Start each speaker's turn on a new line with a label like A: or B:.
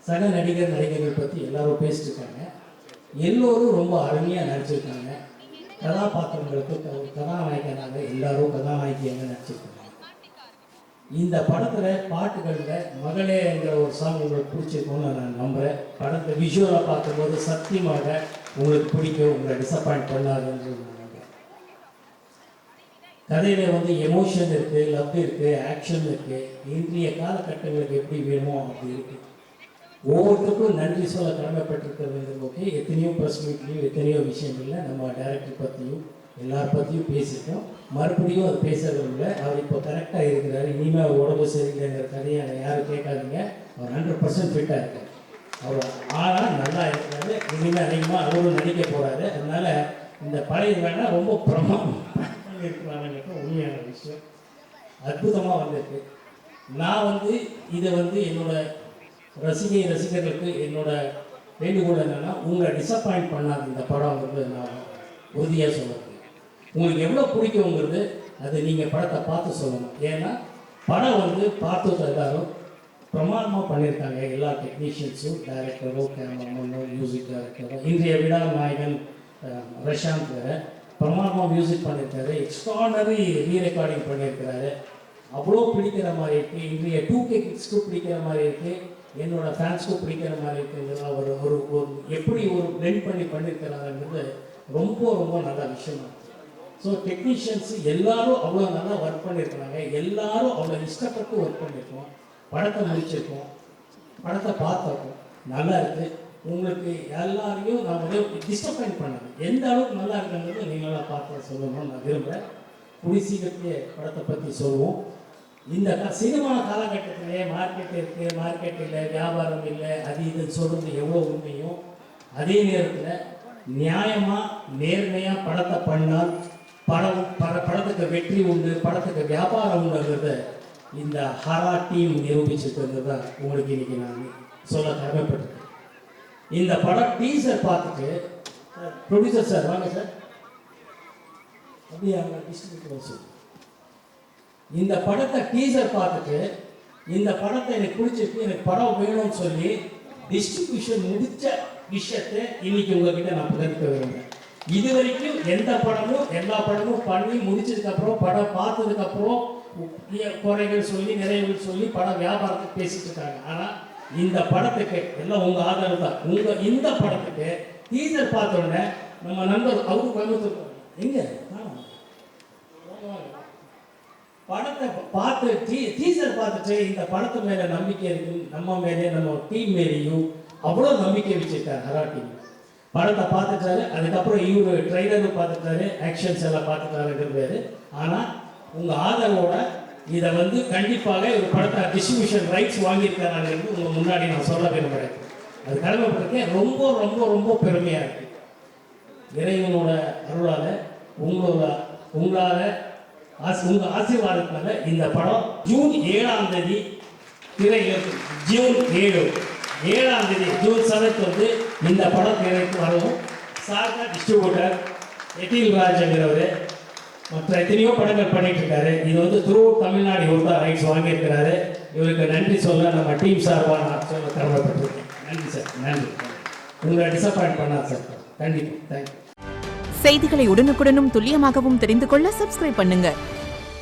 A: சக நடிகர்கள் பற்றி எல்லாரும் பேசிட்டு இருக்காங்க. எல்லோரும் ரொம்ப அருமையாக நடிச்சிருக்காங்க. கதாபாத்திரங்களுக்கு கதாநாயகனாக எல்லாரும் கதாநாயகியாக நடிச்சிருக்காங்க. இந்த படத்தில் பாட்டுகளில் மகளேங்கிற ஒரு சாங் உங்களுக்கு பிடிச்சிருக்கும்னு நான் நம்புகிறேன். படத்தை விஷுவலாக பார்க்கும்போது சத்தியமாக உங்களுக்கு பிடிக்கும், உங்களை டிசப்பாயிண்ட் பண்ணாதுன்னு நான் நம்புகிறேன். கதையில் எமோஷன் இருக்குது, லவ் இருக்குது, ஆக்ஷன் இருக்குது. இன்றைய காலகட்டங்களுக்கு எப்படி வேணுமோ அப்படி இருக்குது. ஒவ்வொருத்தருக்கும் நன்றி சொல்ல கடமைப்பட்டிருக்கிறது. ஓகே, எத்தனையோ ப்ரெஸ் மீட்லேயும் எத்தனையோ விஷயங்கள்ல நம்ம டைரக்டர் பற்றியும் எல்லார் பற்றியும் பேசியிருக்கோம். மறுபடியும் அது பேசுறது இல்லை. அவர் இப்போ கரெக்டாக இருக்கிறாரு. இனிமேல் அவர் உடம்பு சரியில்லைங்கிற கதையை யாரும் கேட்காதீங்க. அவர் 100% ஃபிட்டாக இருக்கார். அவர் ஆனால் நல்லா இருக்கிறாரு. இனிமேல் அதிகமாக அவரும் நடிக்க போகிறாரு. அதனால் இந்த பழைய வேணால் ரொம்ப பிரமாதம் இருக்கிறாங்க. உண்மையான விஷயம் அற்புதமாக வந்திருக்கு. நான் இதை என்னோட ரசிகர்களுக்கு என்னோட வேண்டுகோள் என்னென்னா, உங்களை டிசப்பாயிண்ட் பண்ணாது இந்த படம் நான் உறுதியாக சொல்லுவேன். உங்களுக்கு எவ்வளோ பிடிக்குங்கிறது அது நீங்கள் படத்தை பார்த்து சொல்லணும். ஏன்னா படம் பார்த்து எல்லாரும் பிரமாதமாக பண்ணியிருக்காங்க. எல்லா டெக்னீஷியன்ஸும், டைரக்டரோ, கேமராமேனோ, மியூசிக் டைரக்டரோ, இன்றைய விழா நாயகன் பிரசாந்த் வேறு பிரமாதமாக மியூசிக் பண்ணியிருக்காரு. எக்ஸ்ட்ரானரி ரீரெக்கார்டிங் பண்ணியிருக்கிறாரு. அவ்வளோ பிடிக்கிற மாதிரி இருக்குது. இன்றைய 2K கிட்ஸ்க்கு பிடிக்கிற மாதிரி இருக்குது. என்னோடய ஃபேன்ஸ்க்கும் பிடிக்கிற மாதிரி இருக்குங்கிறது அவர் ஒரு எப்படி ஒரு பிளெண்ட் பண்ணியிருக்கிறாருங்கிறது ரொம்ப ரொம்ப நல்ல விஷயமா இருக்குது. ஸோ டெக்னீஷியன்ஸு எல்லோரும் அவ்வளோ நல்லா ஒர்க் பண்ணியிருக்கிறாங்க. எல்லோரும் அவ்வளோ இஷ்டப்பட்டு ஒர்க் பண்ணியிருக்கோம். படத்தை முடிச்சிருக்கோம், படத்தை பார்த்துருக்கோம், நல்லா இருக்குது. உங்களுக்கு எல்லாரையும் நான் டிஸ்டர்பாயிண்ட் பண்ணது எந்த அளவுக்கு நல்லா இருக்குங்கிறது நீங்களாம் பார்த்து சொல்லணும்னு நான் விரும்புகிறேன். கூடிய சீக்கிரத்திலே படத்தை பற்றி சொல்லுவோம். இந்த சினிமா காலகட்டத்திலே மார்க்கெட் இருக்குது, மார்க்கெட் இல்லை, வியாபாரம் இல்லை, அது இதுன்னு சொல்கிறது எவ்வளோ உண்மையும், அதே நேரத்தில் நியாயமாக நேர்மையாக படத்தை பண்ணால் படத்துக்கு வெற்றி உண்டு, படத்துக்கு வியாபாரம் உண்டுங்கிறத இந்த ஹரா டீம் நிரூபிச்சிருக்கிறது தான் உங்களுக்கு இன்றைக்கி நான் சொல்ல கடமைப்பட்டிருக்கேன். இந்த படம் டீசர் பார்த்துட்டு ப்ரொடியூசர் சார் வாங்க சார், அப்படியே அவங்க டிஸ்ட்ரிபியூட்டர் சார், இந்த படத்தை டீசர் பார்த்துட்டு இந்த படத்தை எனக்கு பிடிச்சிருக்கு, எனக்கு படம் வேணும்னு சொல்லி டிஸ்ட்ரிபியூஷன் முடித்த விஷயத்தை இன்னைக்கு உங்ககிட்ட நான் பகிர்ந்துக்க விரும்புகிறேன். இது வரைக்கும் எந்த படமும் எல்லா படமும் பண்ணி முடிச்சதுக்கப்புறம் படம் பார்த்ததுக்கப்புறம் குறைகள் சொல்லி நிறைவுகள் சொல்லி படம் வியாபாரத்துக்கு பேசிட்டு இருக்காங்க. ஆனால் இந்த படத்துக்கு எல்லாம் உங்கள் ஆதரவு தான். இந்த படத்துக்கு டீசர் பார்த்த உடனே நம்ம நண்பர் அவரு கோயம்புத்தூர் எங்கே படத்தை பார்த்து டீசர் பார்த்துட்டு இந்த படத்து மேலே நம்பிக்கை இருக்கு, நம்ம மேலே நம்ம டீம் மேலேயும் அவ்வளோ நம்பிக்கை வச்சுருக்காரு ஹரா டீம். படத்தை பார்த்துட்டாரு, அதுக்கப்புறம் இவர் ட்ரைலரும் பார்த்துட்டாரு, ஆக்ஷன்ஸ் எல்லாம் பார்த்துட்டாருங்கிறது. ஆனால் உங்கள் ஆதரவோட இதை கண்டிப்பாக ஒரு படத்தை டிஸ்ட்ரிபியூஷன் ரைட்ஸ் வாங்கியிருக்காருங்கிறது உங்கள் முன்னாடி நான் சொல்ல விரும்புகிறேன். அது கடமைப்பட்டிருக்கேன். ரொம்ப ரொம்ப ரொம்ப பெருமையாக இருக்குது. இறைவனோட அருளால் உங்களால் உங்கள் ஆசீர்வாதத்தினால இந்த படம் ஜூன் 7ஆம் தேதி திரையில் ஜூன் 7ஆம் தேதி ஜூன் 7 இந்த படம் திரைக்கு வரவும் சார்கா டிஸ்ட்ரிபியூட்டர் எட்டில் ராஜ்ங்கிறவர் மற்ற எத்தனையோ படங்கள் பண்ணிட்டு இருக்காரு. இது த்ரூ தமிழ்நாடு இவர் தான் ரைட்ஸ் வாங்கியிருக்கிறாரு. இவருக்கு நன்றி சொல்ல நம்ம டீம் சார்பாக நான் சொல்ல கடமைப்பட்டிருக்கேன். நன்றி சார், நன்றி. உங்களை டிசப்பாயிண்ட் பண்ணாது சார். கண்டிப்பாக தேங்க்யூ.
B: செய்திகளை உடனுக்குடனும் துல்லியமாகவும் தெரிந்து கொள்ள சப்ஸ்கிரைப் பண்ணுங்க.